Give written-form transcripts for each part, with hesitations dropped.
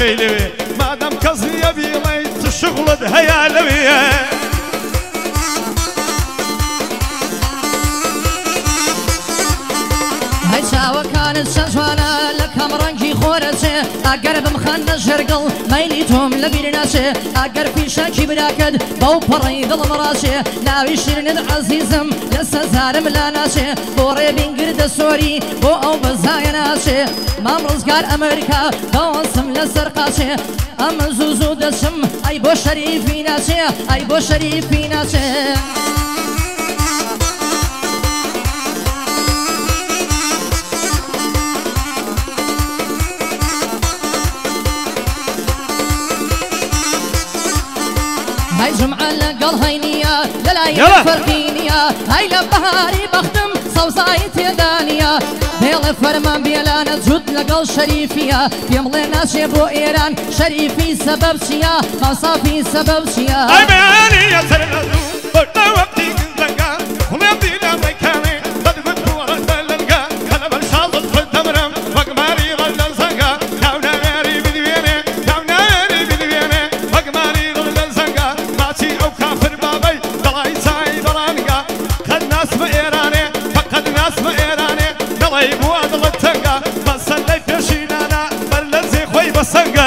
بيلوي ما دام كزي يبي ليت الشغل هيا لوي كانت شجوانا لكم رنجي خورسي اگر بمخند شرقل ميليتهم لبيرناسي اگر في شاكي براكد بو بري دل مراسي ناوي شيرن عزيزم لسا زارم لاناسي بوري بنقرد سوري بو او بزاي ناسي مام رزقار امريكا بوانسم لسرقاسي ام زوزو دسم اي بو شريفي ناسي اي بو شريفي ناسي هاي جمعة لقل هينية للاي فرقينية هاي لبهاري بختم صوصاي تيدانية بيل فرمان بيلانة جود لقل شريفية بيملي ناس يبو إيران شريفي سبب شيا مصافي سبب شيا هاي بياني يا سرنازو برنا وقتي كنتنقا وليمدي لامريكاني تدقل بورا دلنقا خلب الشاطط في التمرم وقماري غلن سنقا داونا غيري بدويني داونا غيري بدويني وقماري غلن سنقا ماشي او كافر بابي دلاي ساي دلانقا خد ناس بإيراني فقد ناس بإيراني دلاي بواد للتنقا بس اللي فيشينانا بلنزي خوي بسنقا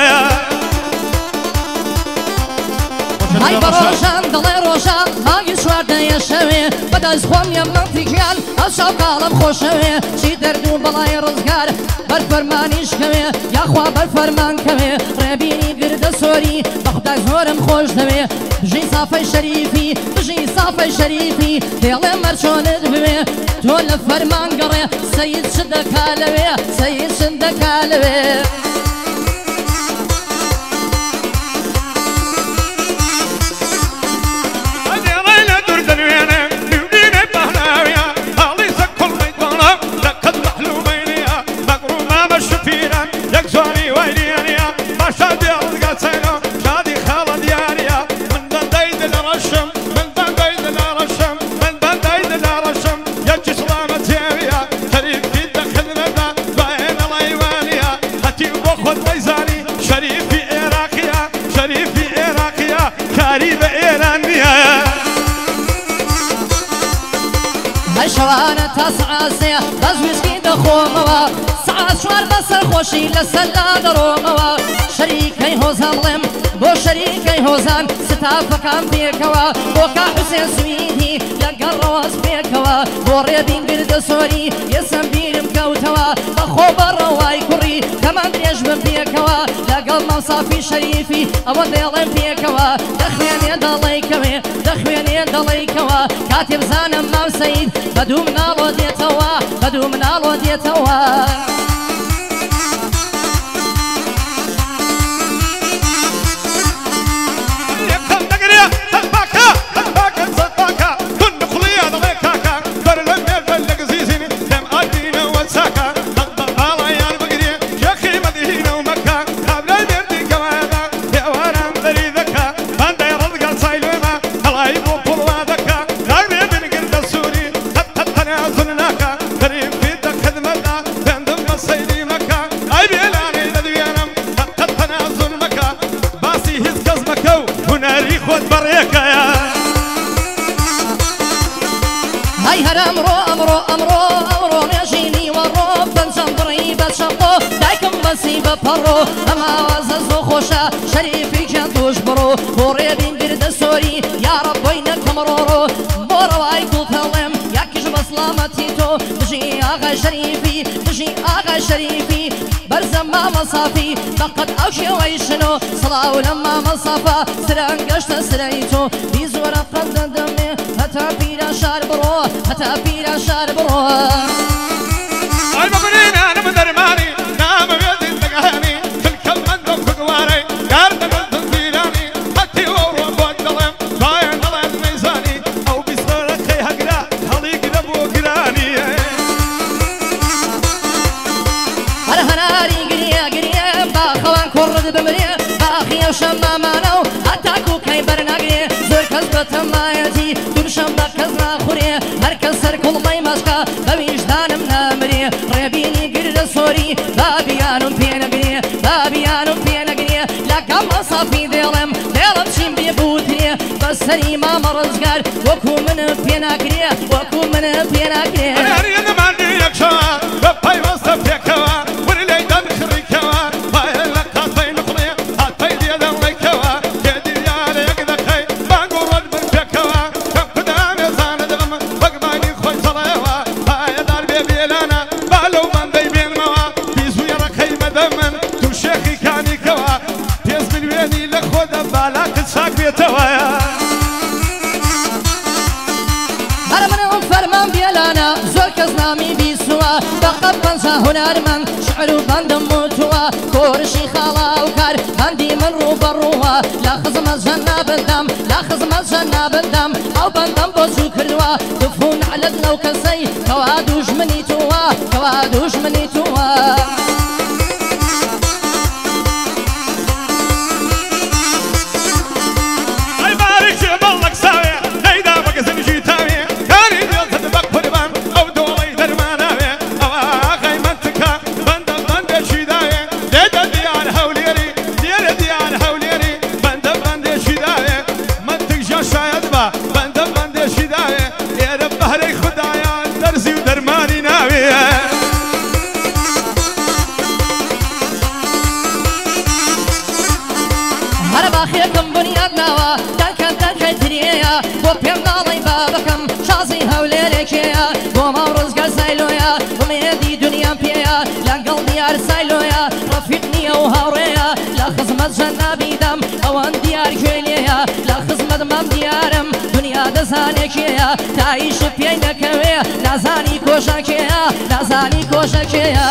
هاي بروشان دلي روشان ماقي شوارده يشوي بداز خوام يمنطيكيان اشاو قالب خوشوي شي دردو بلاي رزقار برفرمانيش كوي يا خوا برفرمان كوي ريبيني قرد سوري بخداي زورم خوش دوي بجي صافي شريفي بجي صافي شريفي ديلي مرشون دبوي تول فرمان قري سيد شدكالوي سيد شدكالوي شوانا تسعاسي بزويسكي دخوموا ساعة شوار بسر خوشي لسلا دروموا شريكي هوزان بو شريكي هوزان ستافا كان بيكوا بوكا حسين سويدي لقل رواز بيكوا بو ريبين برد سوري يسم بيرم كوتوا بخو برواي كوري كمان دريجب بيكوا لقل مصافي شريفي او ديلم بيكوا دخويني داليكوي دخويني داليكوا كاتب زانم مام سيد بدوم نالو ديتوا بدوم نالو ديتوا هاي هر امرو نجيني ورو بنزم بريبة شمطو دايكم بسيبة برو اما وززو خوشا شريفي جندوش برو بوري بين برد سوري يا رب وينكم رورو بورو ايكو ثلم ياكش بسلامتي تو بجي اغا شريفي بجي اغا شريفي برزم ما مصافي فقد اوشي ويشنو صلاو لما مصافا سران قشت سريتو بيزورا قد دمي هتا بيرا شار برو هتا بيرا شار برو اي مبرينا انا مدرماني نام بيدي تقهاني في الكلمة دوك قواري قارد قلت زيراني حتي وورو بوندلم باين دلم ميزاني او بيصير خي هقرا هلي قرب وقراني هرهناري قريا باخوان كرد بمريا باخي وشما مانو هتاكو كاي برناقري زور كذبة مايتي درشم بكزنا خوري هركز سر كل ماي ماسكا بويجدانم نامري ريبيني قرد سوري بابيانم بينقري بابيانم بينقري يا صافي ديڵم چیم بێ بوترێ بەسەری مامە ڕزگار وەکو من پێناکرێ وەکو من پێناکرێ نەمانی یەکشەوە بە پەیوەستە پێکەوە ور لێی دەمخڕیکەوە باە لە قاتەی نقڵێ هاتەی دێدەڵێکەوە تێدیارە یەک دەقەی بانگ و ڕۆژ بن پێکەوە کەم قدامێ زانە دڵم بەگمانی خۆی سەڵێەوە پایەدار بێ بێلانە با لەو بەندەی بێنمەوە بیزووی ڕەکەی مەدە من تو شێخی کانیکەوە پێز ملوێنی لە خۆدە بالاکت چاک بێتەوە هەر منم فەرمان بێلانە زۆر کەس نامی بیسووە بەقەت پەنجا هونەرمەند شعر و بەندم وتووە کۆرشی خاڵا و کار هەندی من ڕوبەڕووە لە خزمەت ژەن نابدەم لە خزمەت ژەن نابدەم ئەو بەندەم بۆ چوو کردووە دفون عەلت لەو کەسەی کەوا دوژمنی تووە کەوا دوژمنی تووە باخێکم بنیاد ناوە دەکەن دەکەی ترێیە بۆ پێم ناڵی بابەکەم شازی هەولێرێکێیە بۆ ماو ڕزگار سایلۆیە ومێدی دنیام پێیە لەگەڵ دیار سایلۆیە ڕەفیق نییە و هاوڕێیە لە خزمەت ژەن نابیدەم ئەوەن دیار کوێنێیە لە خزمەت مەم دیارم دنیا دەزانێکێیە تایش پێی نەکەوێ نازانی کۆشەکێیە نازانی کۆشەکێیە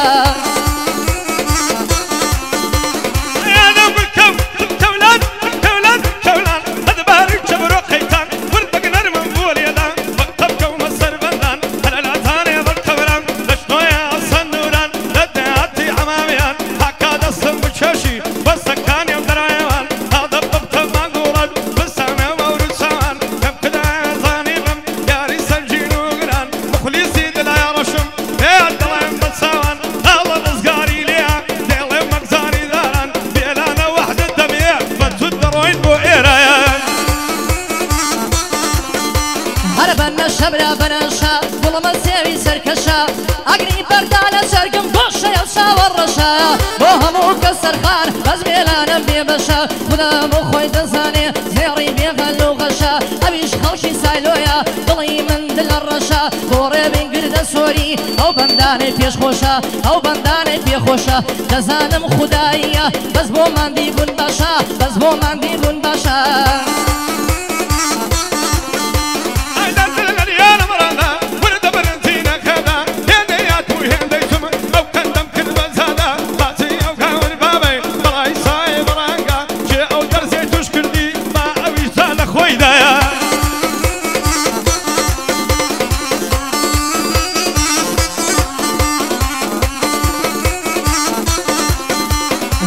شبرا بنشا ظلم سيوي سركشا اقري بردالة سرقم بوشا يوشا والرشا بوهمو كسر خار بس بيلانا بيبشا خدا بخوي دزاني زيري بيغلو غشا ابيش خوشي سايلويا ضلي من دل الرشا بوري بين قرد سوري او بنداني بيش خوشا او بنداني بي خوشا دزانم خدايا بس بو من دي بن باشا بس بو من دي بن باشا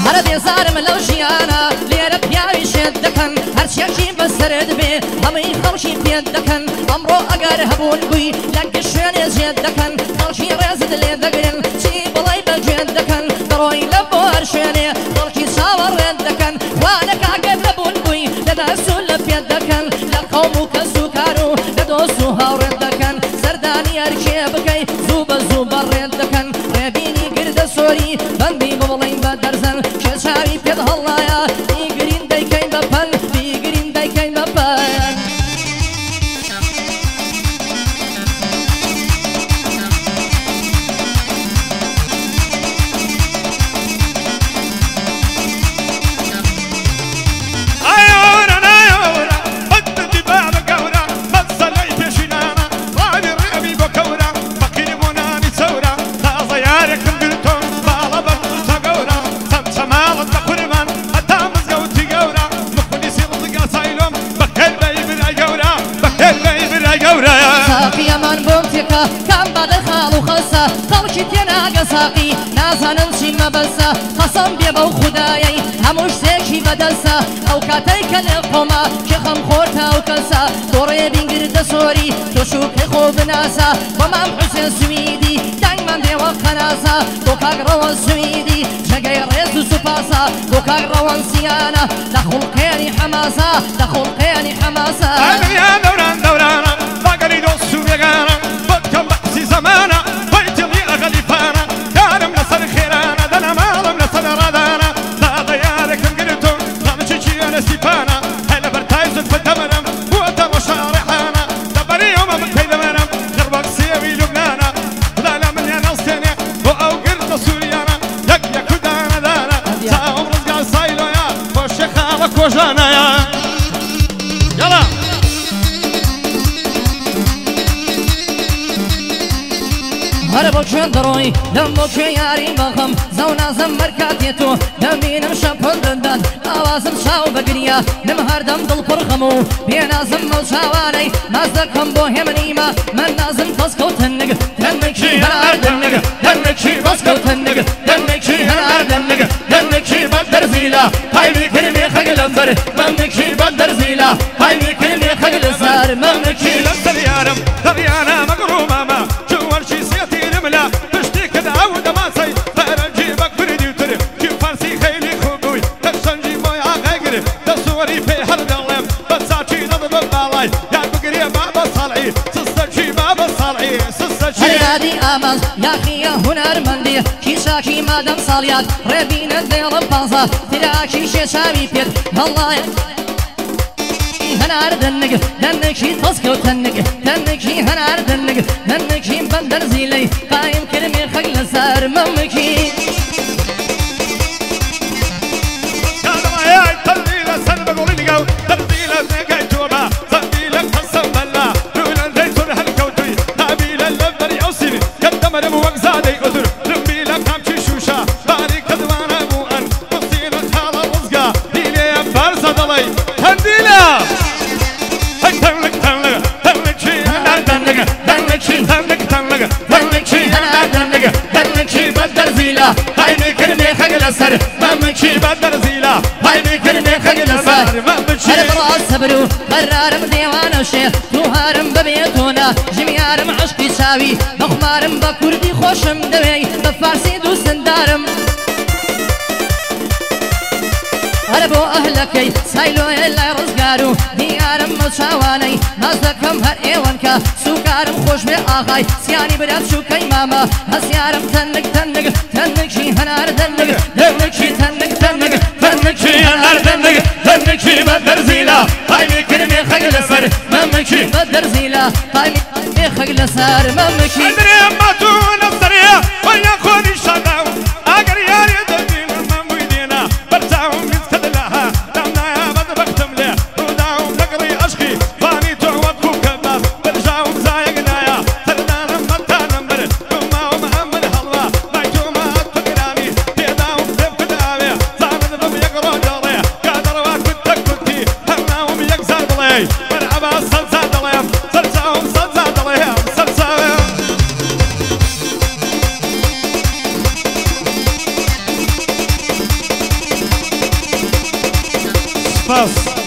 هەرە بێزارم لەو ژیانە لێرە پیاوی شێت دەکەن هەرچیەکی بەسەرت بێ هەمووی خەڵکی پێت دەکەن ئەمڕۆ ئەگەر هەبوون بووی لەگە شوێنێ جێت دەکەن خەڵکی ڕێزت لێ دەگرن چی بڵی بەگوێت دەکەن دەڕۆی لە بۆ هەر شوێنێ خەڵکی چاوەڕێت دەکەن وانەکە ئەگەر نەبوون بووی لە دەست و لە پێت دەکەن لە قەوم و کەس و کار و لە دۆست و هاوڕێت دەکەن سەردانی هەرکێ بکەی زوو بە زوو بەڕێت دەکەن ڕێبینی گردە سۆری بەندی بڵین بە دەرزەن شاوی پێت هەڵایە بیگرین دەیکەین بە پەن بیگرین دەیکەین بە پەن ساقیەمان بۆم تێکە کام بەدە خاڵ و خەسە خەڵکی تێناگە ساقی نازانم چی مەبەسە قەسەم بێ بەو خودایەی هەموو شتێکی بەدەسە ئەو کاتەی کە لێ قۆمە کێ خەمخۆر تاو کەسە دۆڕێ بینگردە سۆری تۆشوکەی خۆ بناسە بۆ مام حوسێن سویدی دانگمان دێوە قەناسە بۆ کاگڕەوە سویدی جەگەی ڕێز و سوپا حماسة وكاك روانسيانا دخل قياني حماسة دخل قياني حماسة يا دوران دورانا باقري دوسو بيقانا بدكم بحسي زمانا بيت لي أغلي فانا كارم نصر خيرانا دانا مالم نصر رادانا لا ضيارك انقلتو لا نشيشي أنا سيفانا هلا برتايزن في الدمرم وأنت مشارحانا دبري يوم من كيد منم غربك سيوي لبنانا لا لا من يا نصتني وأو قرد سوريانا يك يك دانا دانا ساهم رزقا سايلو يا وشي خالك وجانا يا يلا هر بوچن دروي دم بوچ ياري مخم زونا زم مركاتيتو دمينم شپل دندان آوازم شاو بگريا نم هر دم دل پرخمو بينازم موشاواني نازدكم بو همنيما من نازم فسكو تنگ دمكي هنار دنگ دمكي فسكو تنگ دمكي هنار دنگ دمكي بدر زيلا هاي بكلمي خجل انبر ممكي بدر زيلا هاي بكلمي خجل سار ممكي لسه يارم دريانا مقرومة ما جوال شي سيتي نملا بشتي كذا عود ما سي فرنجي بكبر ديوتر كيف فارسي خيلي خوبوي تشنجي مويا غير تصوري في حرب اللهم بساتي نضرب بالله يا بقري بابا صالعي سستشي بابا صالعي سستشي هادي امز يا اخي هنر مندي كيشاكي مادام صاليات ربين الدير بانزا تراكي شيشاوي بيت والله هنار دنگ دنگی تسکو تنگ دنگی هنار دنگ دنگی بندر زیلی قایم کلمی خجل سر ممکی كلام يا تلبيله سن بقول لي جو تلبيله نجاي توبا تلبيله قسم بالله دون الزيتون هالكوتي تلبيله اللبري اوسيني قدم رمو وقزادي قدر تلبيله كامشي شوشا باري كدوانا مو ان قصيله خاله رزقا ديلي بارزه ضلي هنديله تنلك تنلك تنلك شي هنار دنلك تنلك شي تنلك تنلك تنلك شي هنار دنلك تنلك شي بدر زيلا هاي بكلمي خجل سر ممكي بدر زيلا هاي بكلمي خجل سر ممكي هر براس صبرو قرارم ديوان وشيخ توهارم ببيتونا جميارم عشقي شاوي بخمارم بكردي خوشم دوي بفارسي دوستن دارم هربو أهلكي سايلو إلا رزقارو ديارم مشاواني نازدكم هر إيوانكا سوكارم خوش بآخاي سياني برات شو كي ماما هسيارم تنك تنك تنك شي هنار دنك دنك شي تنك تنك تنك شي هنار دنك تنك شي بدر زيلا هاي بكلمي خجل سر ممكي بدر زيلا هاي بكلمي خجل سر ممكي أدري أما دون السريع ويا خوني شداو أقر ياري دبين ممويدينا برتاهم من كدلها دمنا يا بد بختم له وداهم نقري أشقي فاني تعوضكم كباس برجاهم زايقنا يا سردان متا نمبر وما ومأمن هلا ميتوما التقرامي تيداهم تبقى داوية زامن ضم يقرو جاري قادر واكد تكتي هماهم يكسر بلي مرحبا سلساد لهم سلساهم سلساد لهم سلساهم Pass.